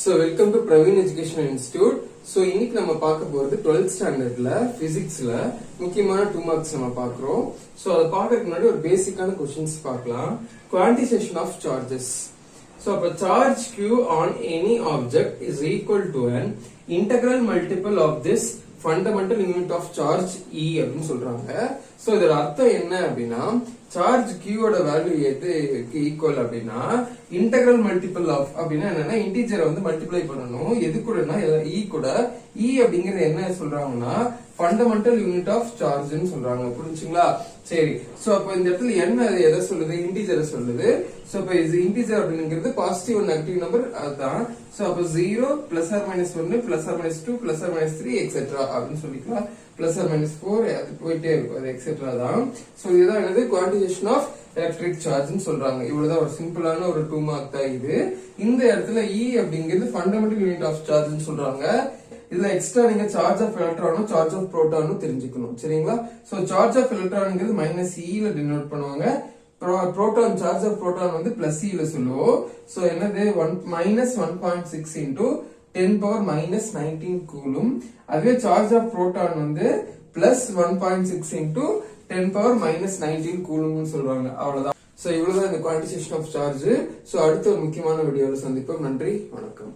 So welcome to Praveen Educational Institute. So இன்னைக்கு நம்ம பார்க்க போறது 12th ஸ்டாண்டர்ட்ல பிசிக்ஸ்ல முக்கியமான 2 மார்க்ஸ் நம்ம பார்க்கறோம். சோ அத பார்க்கறதுக்கு முன்னாடி ஒரு பேசிக்கான क्वेश्चंस பார்க்கலாம். Quantization of charges. So a charge q on any object is equal to an integral multiple of this fundamental unit of charge E அப்படின்னு சொல்றாங்க. சோ இதோட அர்த்தம் என்ன அப்படின்னா சார்ஜ் q ஓட வேல்யூ எதுக்கு ஈக்குவல் அப்படின்னா இன்டெகிரல் மல்டிபிள் ஆஃப் அப்படின்னா என்னன்னா இன்டிஜரை வந்து மல்டிப்ளை பண்ணணும் எது கூடனா e கூட e அப்படிங்கறது என்ன சொல்றாங்கன்னா ஃபண்டமெண்டல் யூனிட் ஆஃப் சார்ஜ்னு சொல்றாங்க. புரிஞ்சுங்களா? சரி. சோ அப்ப இந்த இடத்துல என்ன எதை சொல்லுது? இன்டிஜரை சொல்லுது. சோ அப்ப இது இன்டிஜர் அப்படிங்கிறது பாசிட்டிவ் அண்ட் நெகட்டிவ் நம்பர் அதான். சோ அப்ப 0 plus or minus 1 plus or minus 2 plus or minus 3 etcetera அப்படின்னு சொல்லிக்கலாம். பிளஸ் ஆர் மைனஸ் 4 அது போயிட்டே இருக்கும். அது எக்ஸெட்ரா தான். சோ இதுதான் என்னது குவான்டிசேஷன் ஆஃப் எலக்ட்ரிக் சார்ஜ்னு சொல்றாங்க. இவ்வளவுதான் ஒரு சிம்பிளான ஒரு 2 மார்க் தான் இது. இந்த இடத்துல E அப்படிங்கிறது ஃபண்டமெண்டல் யூனிட் ஆஃப் சார்ஜ்னு சொல்றாங்க. இதுல எக்ஸ்ட்ரா நீங்க சார்ஜ் ஆஃப் எலக்ட்ரானும் சார்ஜ் ஆஃப் புரோட்டானும் தெரிஞ்சுக்கணும். சரிங்களா? சோ சார்ஜ் ஆஃப் எலக்ட்ரான்ங்கிறது மைனஸ் E ல டினோட் பண்ணுவாங்க. புரோட்டான் சார்ஜ் ஆஃப் புரோட்டான் வந்து பிளஸ் E ல சொல்லுவோம். சோ என்னது minus 1.6 into 10 power minus 19 coulomb. அதுவே சார்ஜ் ஆஃப் புரோட்டான் வந்து பிளஸ் 1.6 இன்டூ 10 பவர் மைனஸ் 19 கூலும்னு சொல்றாங்க. அவ்வளவுதான். சோ இவ்வளவுதான் இந்த குவான்டிசேஷன் ஆஃப் சார்ஜ். சோ அடுத்த ஒரு முக்கியமான வீடியோல சந்திப்போம். நன்றி, வணக்கம்.